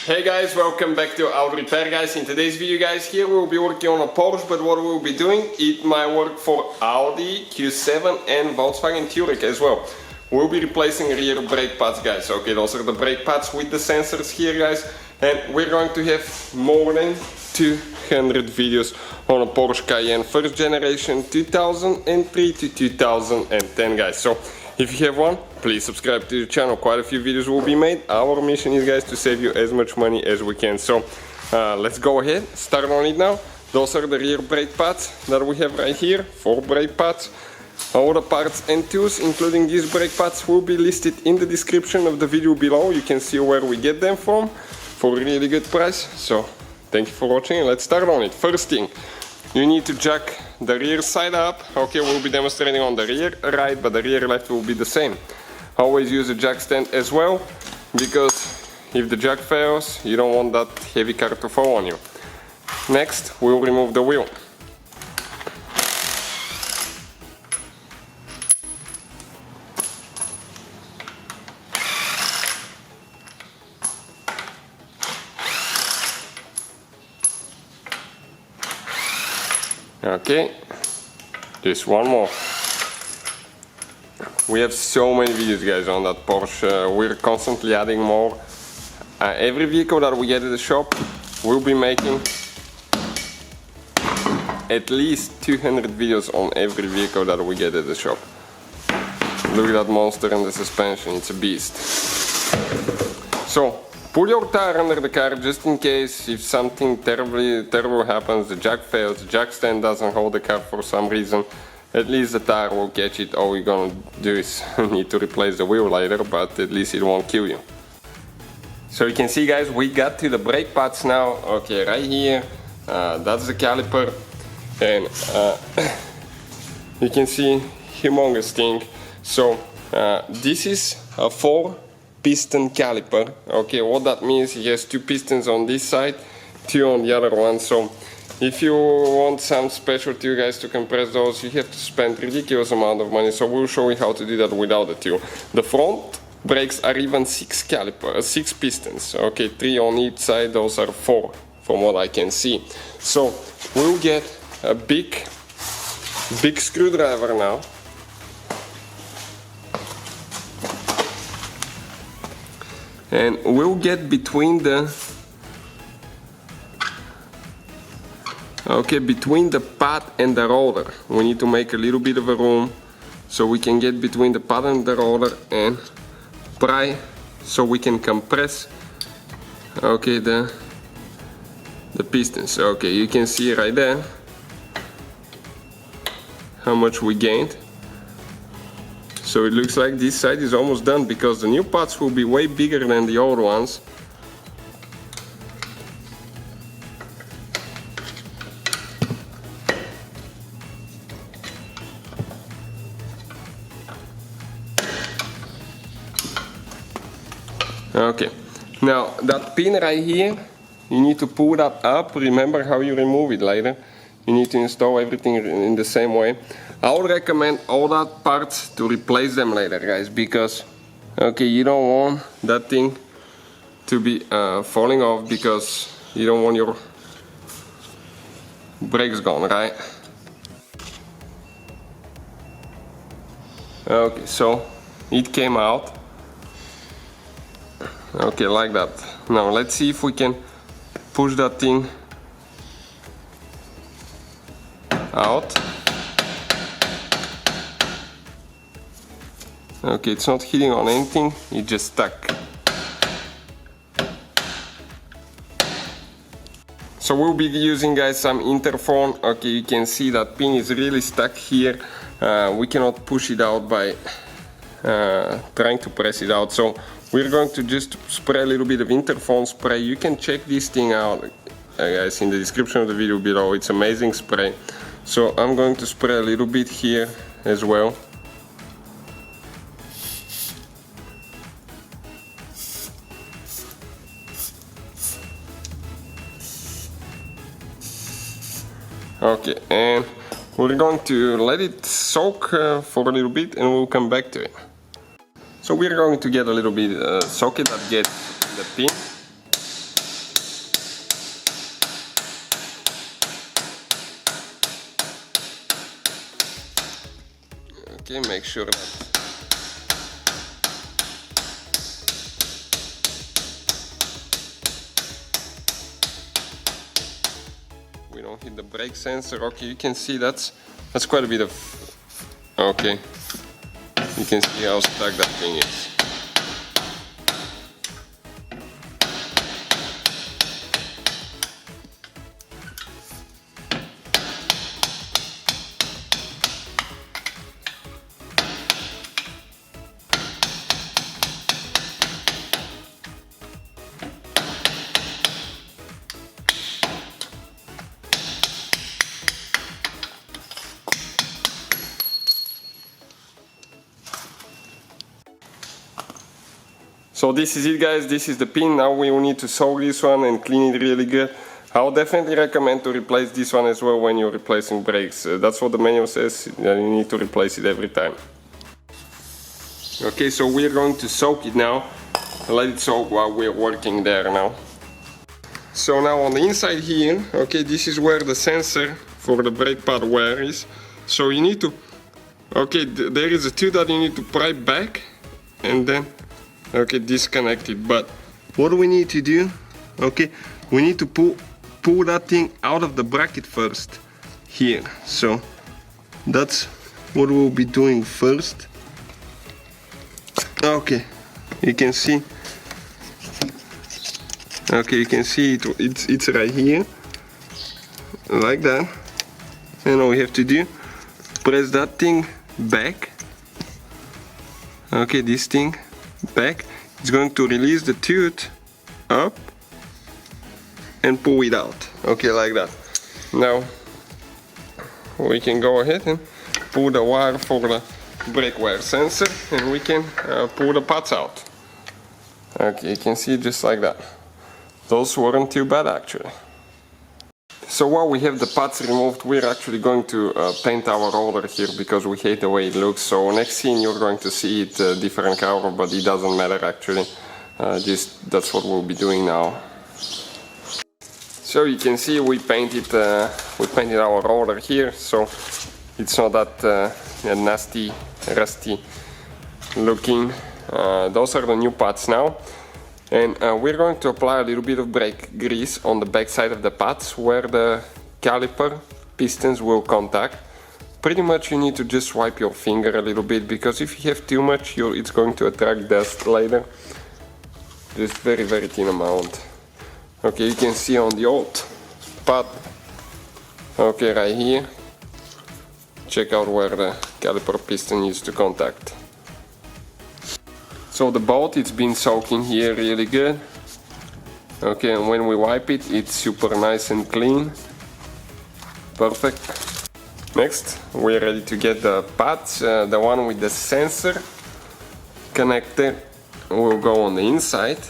Hey guys, welcome back to Audi Repair guys. In today's video guys, here we'll be working on a Porsche, but what we'll be doing, it might work for Audi Q7 and Volkswagen Touareg as well. We'll be replacing rear brake pads guys. Okay, those are the brake pads with the sensors here guys. And we're going to have more than 200 videos on a Porsche Cayenne first generation 2003 to 2010 guys. So if you have one, please subscribe to the channel. Quite a few videos will be made. Our mission is guys to save you as much money as we can. So let's go ahead, start on it now. Those are the rear brake pads that we have right here, 4 brake pads. All the parts and tools, including these brake pads, will be listed in the description of the video below. You can see where we get them from for a really good price. So thank you for watching and let's start on it. First thing, you need to jack the rear side up. Okay, we'll be demonstrating on the rear right, but the rear left will be the same. Always use a jack stand as well, because if the jack fails, you don't want that heavy car to fall on you. Next, we'll remove the wheel. Okay, just one more. We have so many videos guys on that Porsche. We're constantly adding more. Every vehicle that we get at the shop, we'll be making at least 200 videos on every vehicle that we get at the shop. Look at that monster in the suspension, it's a beast. So pull your tire under the car just in case if something terrible happens, the jack fails, the jack stand doesn't hold the car for some reason. At least the tire will catch it. All we're gonna do is need to replace the wheel later, but at least it won't kill you. So you can see guys, we got to the brake pads now. Okay, right here, that's the caliper. And you can see humongous thing. So this is a 4-piston caliper. Okay, what that means, it has 2 pistons on this side, 2 on the other one. So if you want some special tool guys to compress those, you have to spend ridiculous amount of money. So we'll show you how to do that without the tool. The front brakes are even 6 pistons. Okay, 3 on each side, those are 4 from what I can see. So we'll get a big screwdriver now. And we'll get between the pad and the roller. We need to make a little bit of a room so we can get between the pad and the roller and pry so we can compress the pistons. Okay, you can see right there how much we gained. So it looks like this side is almost done because the new pads will be way bigger than the old ones. Okay, now that pin right here, you need to pull that up. Remember how you remove it later. You need to install everything in the same way. I would recommend all that parts to replace them later guys, because okay, you don't want that thing to be falling off because you don't want your brakes gone, right? Okay, so it came out. Okay, like that. Now let's see if we can push that thing out. Okay, it's not hitting on anything, it just stuck. So we'll be using guys some interphone. Okay, you can see that pin is really stuck here. We cannot push it out by trying to press it out. So we're going to just spray a little bit of interphone spray. You can check this thing out guys in the description of the video below. It's amazing spray. So I'm going to spray a little bit here as well. Okay, and we're going to let it soak for a little bit and we'll come back to it. So we're going to get a little bit socket that gets the pin. Okay, make sure that we don't hit the brake sensor. Okay, you can see that's quite a bit of, okay, you can see how stuck that thing is. So this is it, guys, this is the pin. Now we will need to solder this one and clean it really good. I'll definitely recommend to replace this one as well when you're replacing brakes. That's what the manual says, that you need to replace it every time. Okay, so we're going to soak it now. Let it soak while we're working there now. So now on the inside here, okay, this is where the sensor for the brake pad wear is. So you need to, okay, there is a tube that you need to pry back and then, okay, disconnect it. But what do we need to do? Okay, we need to pull that thing out of the bracket first here. So that's what we'll be doing first. Okay, you can see. Okay, you can see it's right here, like that. And all we have to do, press that thing back. Okay, this thing back. It's going to release the tooth up and pull it out. Okay, like that. Now we can go ahead and pull the wire for the brake wire sensor, and we can pull the pads out. Okay, you can see just like that. Those weren't too bad actually. So while we have the pads removed, we're actually going to paint our roller here because we hate the way it looks. So next scene you're going to see it different color, but it doesn't matter actually. Just that's what we'll be doing now. So you can see we painted our roller here, so it's not that nasty, rusty looking. Those are the new pads now. And we're going to apply a little bit of brake grease on the back side of the pads where the caliper pistons will contact. Pretty much you need to just wipe your finger a little bit, because if you have too much it's going to attract dust later. Just very thin amount. Okay, you can see on the old pad, okay, right here, check out where the caliper piston needs to contact. So the bolt, it's been soaking here really good. Okay, and when we wipe it, it's super nice and clean. Perfect. Next, we're ready to get the pads. The one with the sensor connector will go on the inside.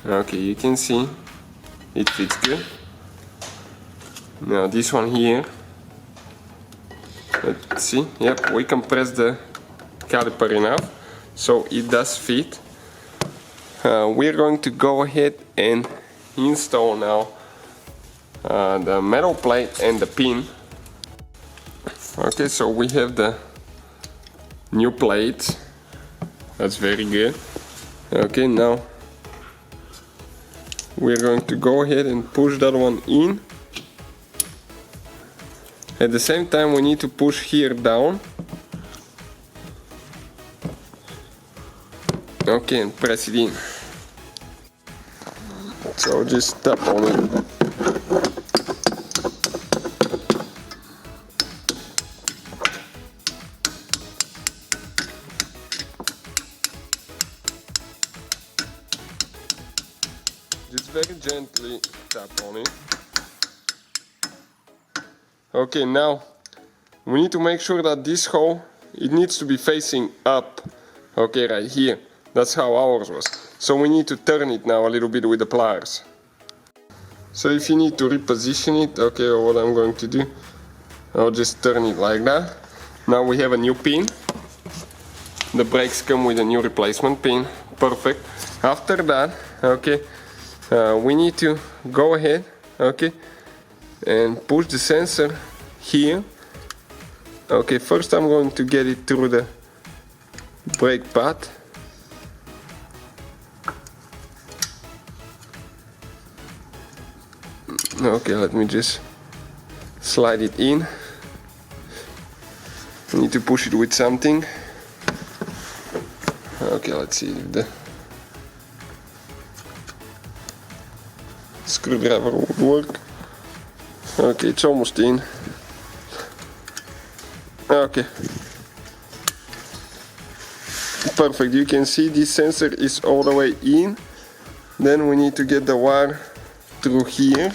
Okay, you can see it fits good. Now this one here, let's see, yep, we can press the caliper enough, so it does fit. We're going to go ahead and install now the metal plate and the pin. Okay, so we have the new plate. That's very good. Okay, now we're going to go ahead and push that one in. At the same time we need to push here down. Okay, and press it in. So just tap on it. Just very gently tap on it. Okay, now we need to make sure that this hole, it needs to be facing up. Okay, right here. That's how ours was. So we need to turn it now a little bit with the pliers. So if you need to reposition it, okay, what I'm going to do, I'll just turn it like that. Now we have a new pin. The brakes come with a new replacement pin. Perfect. After that, okay, we need to go ahead, okay, and push the sensor here. Okay, first I'm going to get it through the brake pad. Okay, let me just slide it in. I need to push it with something. Okay, let's see if the screwdriver would work. Okay, it's almost in. Okay. Perfect, you can see this sensor is all the way in. Then we need to get the wire through here.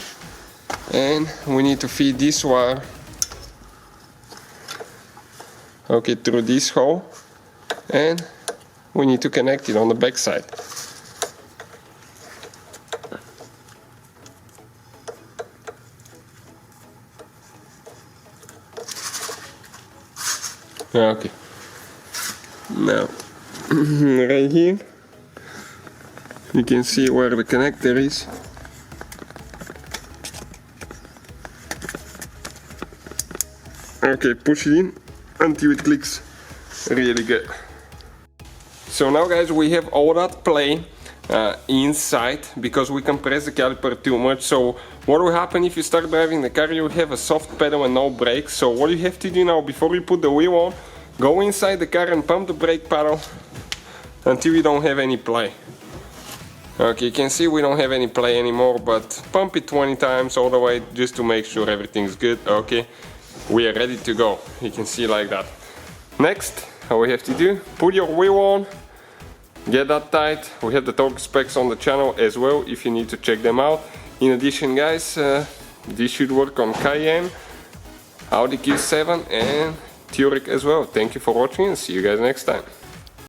And we need to feed this wire, okay, through this hole. And we need to connect it on the back side. Okay. Now, right here, you can see where the connector is. Okay, push it in until it clicks really good. So now guys, we have all that play inside because we compress the caliper too much. So what will happen if you start driving the car? You have a soft pedal and no brakes. So what you have to do now, before you put the wheel on, go inside the car and pump the brake pedal until you don't have any play. Okay, you can see we don't have any play anymore, but pump it 20 times all the way just to make sure everything's good. Okay, we are ready to go. You can see like that. Next, how we have to do, put your wheel on, get that tight. We have the torque specs on the channel as well if you need to check them out. In addition guys, this should work on Cayenne, Audi Q7 and Touareg as well. Thank you for watching and see you guys next time.